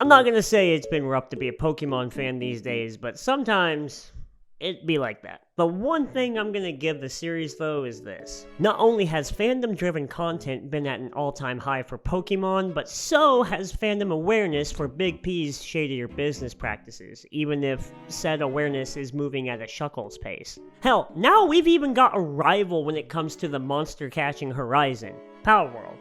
I'm not gonna say it's been rough to be a Pokemon fan these days, but sometimes it be like that. The one thing I'm gonna give the series though is this. Not only has fandom-driven content been at an all-time high for Pokemon, but so has fandom awareness for Big P's shadier business practices, even if said awareness is moving at a Shuckle's pace. Hell, now we've even got a rival when it comes to the monster-catching horizon, Palworld.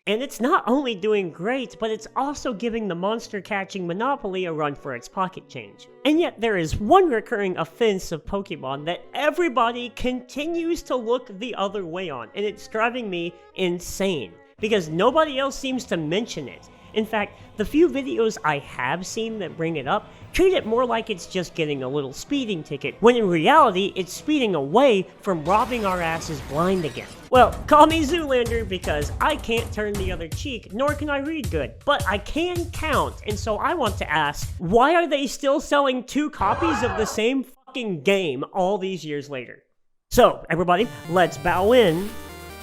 And it's not only doing great, but it's also giving the monster-catching monopoly a run for its pocket change. And yet there is one recurring offense of Pokemon that everybody continues to look the other way on, and it's driving me insane, because nobody else seems to mention it. In fact, the few videos I have seen that bring it up treat it more like it's just getting a little speeding ticket, when in reality, it's speeding away from robbing our asses blind again. Well, call me Zoolander because I can't turn the other cheek, nor can I read good, but I can count, and so I want to ask, why are they still selling 2 copies of the same fucking game all these years later? So, everybody, let's bow in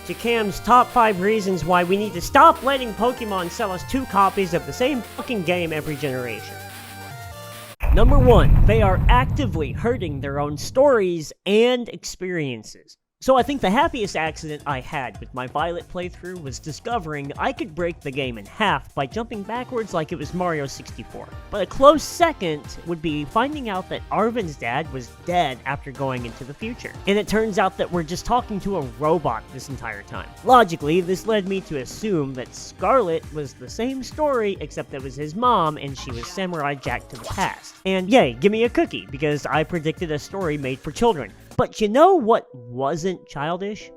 to Cam's top 5 reasons why we need to stop letting Pokemon sell us 2 copies of the same fucking game every generation. Number 1, they are actively hurting their own stories and experiences. So I think the happiest accident I had with my Violet playthrough was discovering I could break the game in half by jumping backwards like it was Mario 64. But a close second would be finding out that Arven's dad was dead after going into the future. And it turns out that we're just talking to a robot this entire time. Logically, this led me to assume that Scarlet was the same story except it was his mom and she was Samurai Jack to the past. And yay, give me a cookie because I predicted a story made for children. But you know what wasn't childish?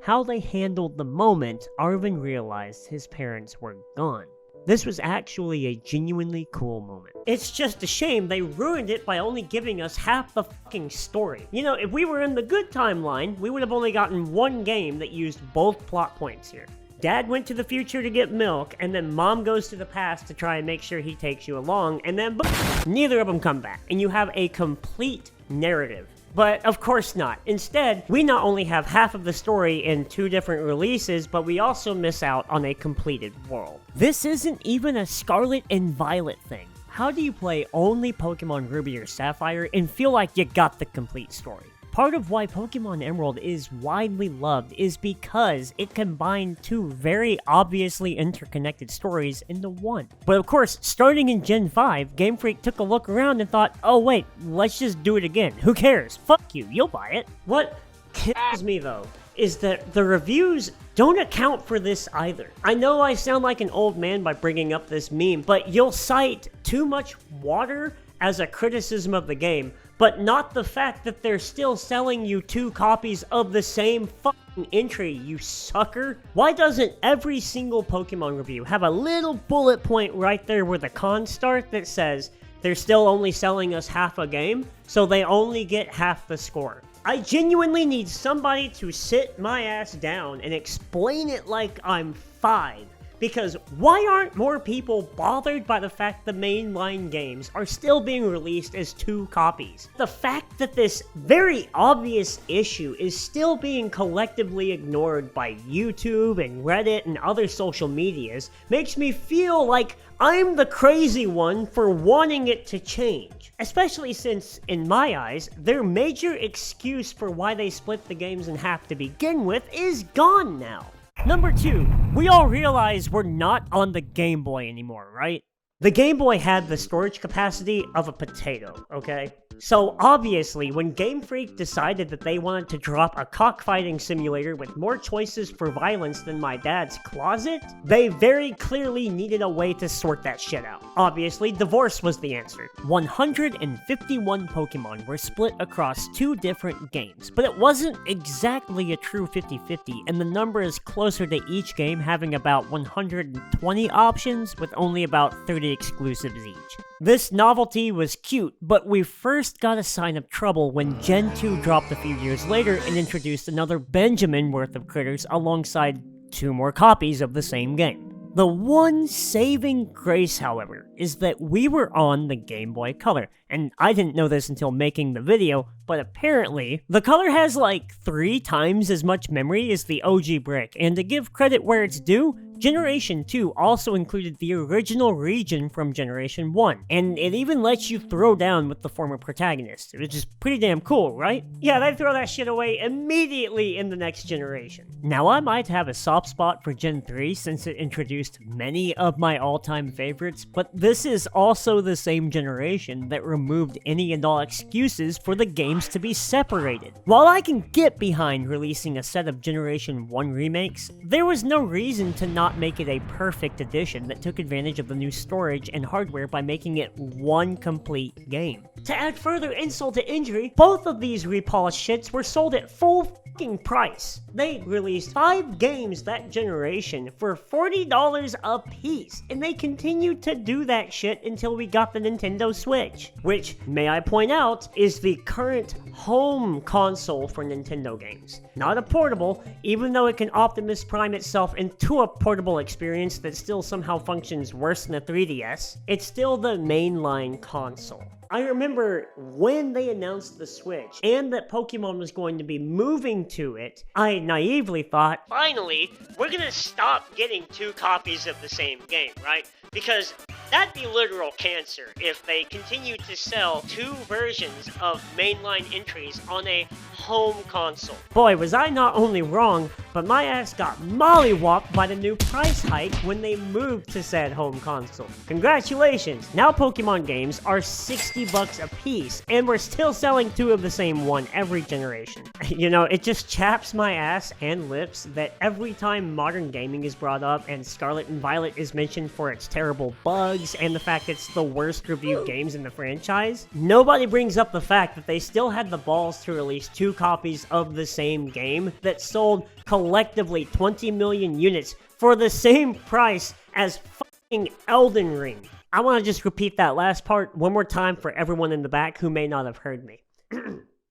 How they handled the moment Arven realized his parents were gone. This was actually a genuinely cool moment. It's just a shame they ruined it by only giving us half the fucking story. You know, if we were in the good timeline, we would have only gotten one game that used both plot points here. Dad went to the future to get milk, and then mom goes to the past to try and make sure he takes you along, and then boom, neither of them come back. And you have a complete narrative. But of course not. Instead, we not only have half of the story in 2 different releases, but we also miss out on a completed world. This isn't even a Scarlet and Violet thing. How do you play only Pokemon Ruby or Sapphire and feel like you got the complete story? Part of why Pokemon Emerald is widely loved is because it combined 2 very obviously interconnected stories into one. But of course, starting in Gen 5, Game Freak took a look around and thought, oh wait, let's just do it again. Who cares? Fuck you, you'll buy it. What kills me though is that the reviews don't account for this either. I know I sound like an old man by bringing up this meme, but you'll cite too much water as a criticism of the game, but not the fact that they're still selling you 2 copies of the same fucking entry, you sucker. Why doesn't every single Pokemon review have a little bullet point right there where the cons start that says they're still only selling us half a game, so they only get half the score? I genuinely need somebody to sit my ass down and explain it like I'm 5. Because why aren't more people bothered by the fact the mainline games are still being released as 2 copies? The fact that this very obvious issue is still being collectively ignored by YouTube and Reddit and other social medias makes me feel like I'm the crazy one for wanting it to change. Especially since, in my eyes, their major excuse for why they split the games in half to begin with is gone now. Number 2, we all realize we're not on the Game Boy anymore, right? The Game Boy had the storage capacity of a potato, okay? So obviously, when Game Freak decided that they wanted to drop a cockfighting simulator with more choices for violence than my dad's closet, they very clearly needed a way to sort that shit out. Obviously, divorce was the answer. 151 Pokemon were split across 2 different games, but it wasn't exactly a true 50-50, and the number is closer to each game having about 120 options with only about 30 exclusives each. This novelty was cute, but we first got a sign of trouble when Gen 2 dropped a few years later and introduced another Benjamin worth of critters alongside 2 more copies of the same game. The one saving grace, however, is that we were on the Game Boy Color, and I didn't know this until making the video, but apparently, the color has like 3 times as much memory as the OG brick, and to give credit where it's due, Generation 2 also included the original region from Generation 1, and it even lets you throw down with the former protagonist, which is pretty damn cool, right? Yeah, they throw that shit away immediately in the next generation. Now, I might have a soft spot for Gen 3 since it introduced many of my all-time favorites, but this is also the same generation that removed any and all excuses for the games to be separated. While I can get behind releasing a set of Generation 1 remakes, there was no reason to not make it a perfect edition that took advantage of the new storage and hardware by making it one complete game. To add further insult to injury, both of these repolished shits were sold at full fucking price. They released 5 games that generation for $40 a piece, and they continued to do that shit until we got the Nintendo Switch, which, may I point out, is the current home console for Nintendo games. Not a portable, even though it can Optimus Prime itself into a portable experience that still somehow functions worse than a 3DS, it's still the mainline console. I remember when they announced the Switch and that Pokemon was going to be moving to it, I naively thought, finally, we're gonna stop getting 2 copies of the same game, right? Because that'd be literal cancer if they continue to sell 2 versions of mainline entries on a home console. Boy, was I not only wrong, but my ass got mollywopped by the new price hike when they moved to said home console. Congratulations! Now Pokemon games are $60 a piece, and we're still selling 2 of the same one every generation. You know, it just chaps my ass and lips that every time modern gaming is brought up and Scarlet and Violet is mentioned for its terrible bugs and the fact it's the worst reviewed games in the franchise, nobody brings up the fact that they still had the balls to release 2 copies of the same game that sold collectively 20 million units for the same price as fucking Elden Ring. I want to just repeat that last part one more time for everyone in the back who may not have heard me.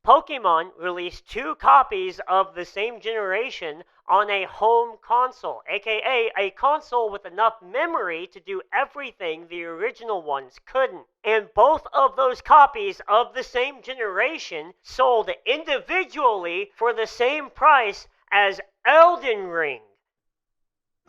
Pokemon released 2 copies of the same generation on a home console, aka a console with enough memory to do everything the original ones couldn't. And both of those copies of the same generation sold individually for the same price as Elden Ring.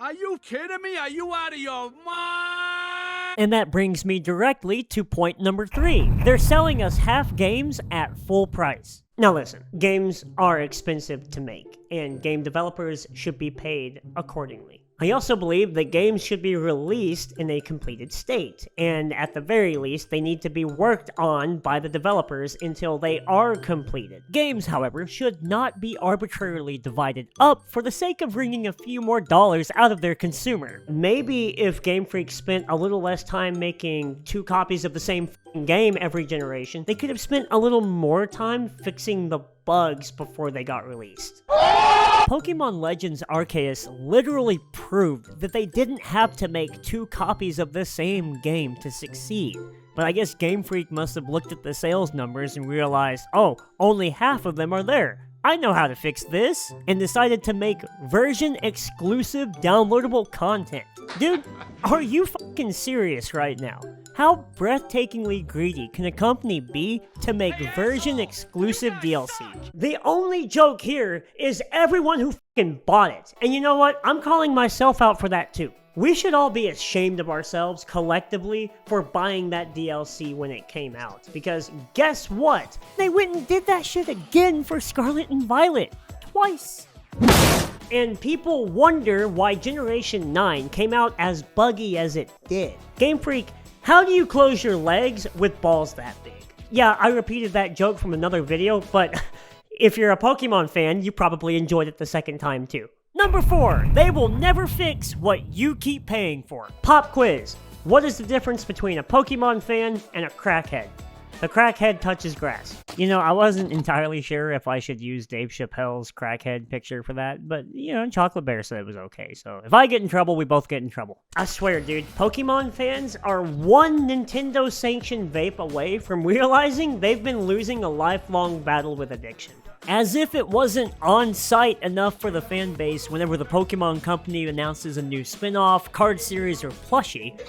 Are you kidding me? Are you out of your mind? And that brings me directly to point number 3. They're selling us half games at full price. Now listen, games are expensive to make, and game developers should be paid accordingly. I also believe that games should be released in a completed state, and at the very least, they need to be worked on by the developers until they are completed. Games, however, should not be arbitrarily divided up for the sake of wringing a few more dollars out of their consumer. Maybe if Game Freak spent a little less time making 2 copies of the same game every generation, they could have spent a little more time fixing the bugs before they got released. Pokémon Legends Arceus literally proved that they didn't have to make 2 copies of the same game to succeed. But I guess Game Freak must have looked at the sales numbers and realized, oh, only half of them are there. I know how to fix this, and decided to make version-exclusive downloadable content. Dude, are you fucking serious right now? How breathtakingly greedy can a company be to make version-exclusive DLC? The only joke here is everyone who fucking bought it. And you know what? I'm calling myself out for that too. We should all be ashamed of ourselves collectively for buying that DLC when it came out. Because guess what? They went and did that shit again for Scarlet and Violet. Twice. And people wonder why Generation 9 came out as buggy as it did. Game Freak, how do you close your legs with balls that big? Yeah, I repeated that joke from another video, but if you're a Pokemon fan, you probably enjoyed it the second time too. Number 4, they will never fix what you keep paying for. Pop quiz. What is the difference between a Pokemon fan and a crackhead? The crackhead touches grass. You know, I wasn't entirely sure if I should use Dave Chappelle's crackhead picture for that, but, you know, Chocolate Bear said it was okay, so if I get in trouble, we both get in trouble. I swear, dude, Pokemon fans are one Nintendo-sanctioned vape away from realizing they've been losing a lifelong battle with addiction. As if it wasn't on-site enough for the fan base whenever the Pokemon Company announces a new spin-off, card series, or plushie.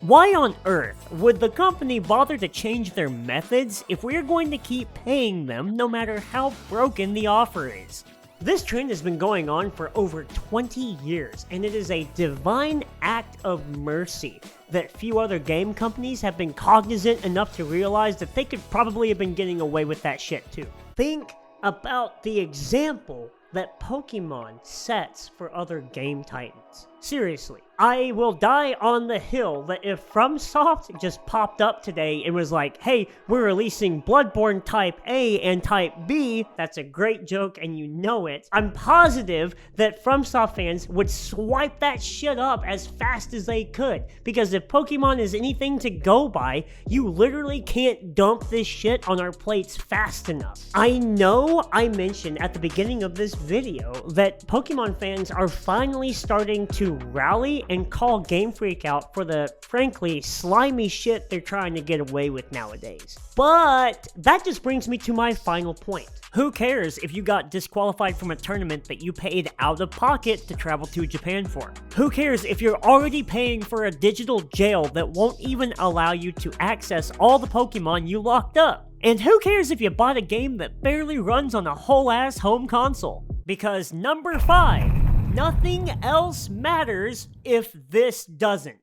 Why on earth would the company bother to change their methods if we're going to keep paying them no matter how broken the offer is? This trend has been going on for over 20 years, and it is a divine act of mercy that few other game companies have been cognizant enough to realize that they could probably have been getting away with that shit too. Think about the example that Pokemon sets for other game titans. Seriously, I will die on the hill that if FromSoft just popped up today and was like, hey, we're releasing Bloodborne Type A and Type B, that's a great joke and you know it, I'm positive that FromSoft fans would swipe that shit up as fast as they could. Because if Pokemon is anything to go by, you literally can't dump this shit on our plates fast enough. I know I mentioned at the beginning of this video that Pokemon fans are finally starting to rally and call Game Freak out for the, frankly, slimy shit they're trying to get away with nowadays. But that just brings me to my final point. Who cares if you got disqualified from a tournament that you paid out of pocket to travel to Japan for? Who cares if you're already paying for a digital jail that won't even allow you to access all the Pokemon you locked up? And who cares if you bought a game that barely runs on a whole-ass home console? Because number 5, nothing else matters if this doesn't.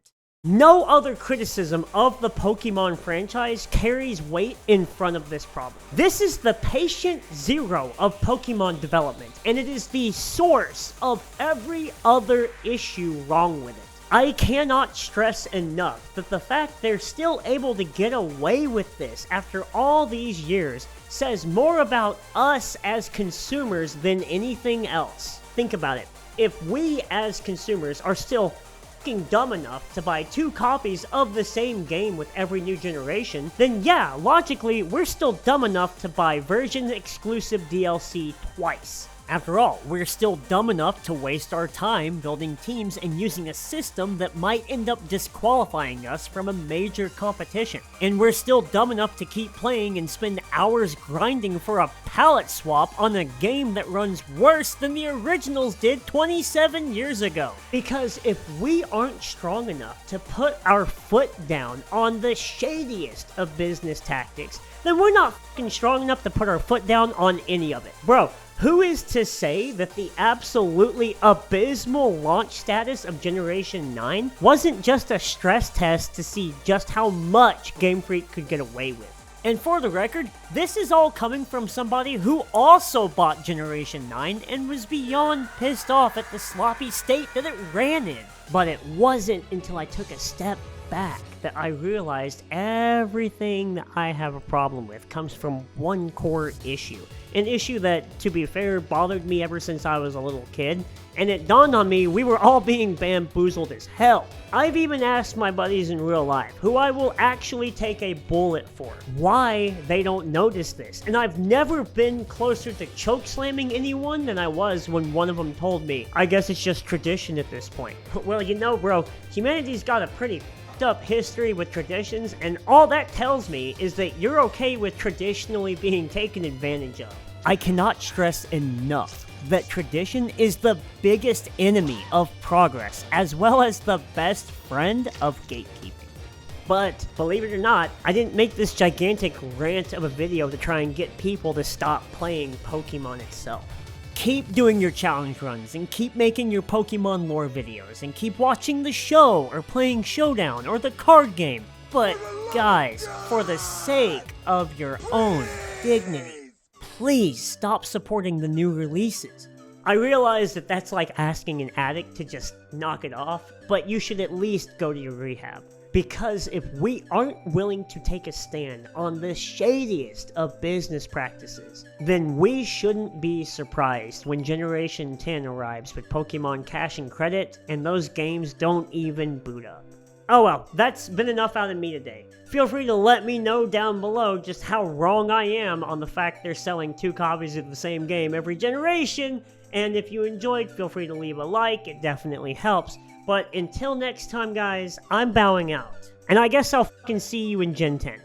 No other criticism of the Pokemon franchise carries weight in front of this problem. This is the patient zero of Pokemon development, and it is the source of every other issue wrong with it. I cannot stress enough that the fact they're still able to get away with this after all these years says more about us as consumers than anything else. Think about it. If we as consumers are still fucking dumb enough to buy 2 copies of the same game with every new generation, then yeah, logically, we're still dumb enough to buy version-exclusive DLC twice. After all, we're still dumb enough to waste our time building teams and using a system that might end up disqualifying us from a major competition. And we're still dumb enough to keep playing and spend hours grinding for a palette swap on a game that runs worse than the originals did 27 years ago. Because if we aren't strong enough to put our foot down on the shadiest of business tactics, then we're not fucking strong enough to put our foot down on any of it. Bro, who is to say that the absolutely abysmal launch status of Generation 9 wasn't just a stress test to see just how much Game Freak could get away with? And for the record, this is all coming from somebody who also bought Generation 9 and was beyond pissed off at the sloppy state that it ran in. But it wasn't until I took a step back that I realized everything that I have a problem with comes from one core issue. An issue that, to be fair, bothered me ever since I was a little kid, and it dawned on me we were all being bamboozled as hell. I've even asked my buddies in real life, who I will actually take a bullet for, why they don't notice this, and I've never been closer to chokeslamming anyone than I was when one of them told me, I guess it's just tradition at this point. Well, you know, bro, humanity's got a pretty up history with traditions, and all that tells me is that you're okay with traditionally being taken advantage of. I cannot stress enough that tradition is the biggest enemy of progress, as well as the best friend of gatekeeping. But, believe it or not, I didn't make this gigantic rant of a video to try and get people to stop playing Pokemon itself. Keep doing your challenge runs, and keep making your Pokemon lore videos, and keep watching the show, or playing Showdown, or the card game. But, guys, for the sake of your own dignity, please stop supporting the new releases. I realize that that's like asking an addict to just knock it off, but you should at least go to your rehab. Because if we aren't willing to take a stand on the shadiest of business practices, then we shouldn't be surprised when Generation 10 arrives with Pokemon Cash and Credit and those games don't even boot up. Oh well, that's been enough out of me today. Feel free to let me know down below just how wrong I am on the fact they're selling 2 copies of the same game every generation, and if you enjoyed, feel free to leave a like, it definitely helps. But until next time, guys, I'm bowing out. And I guess I'll fucking see you in Gen 10.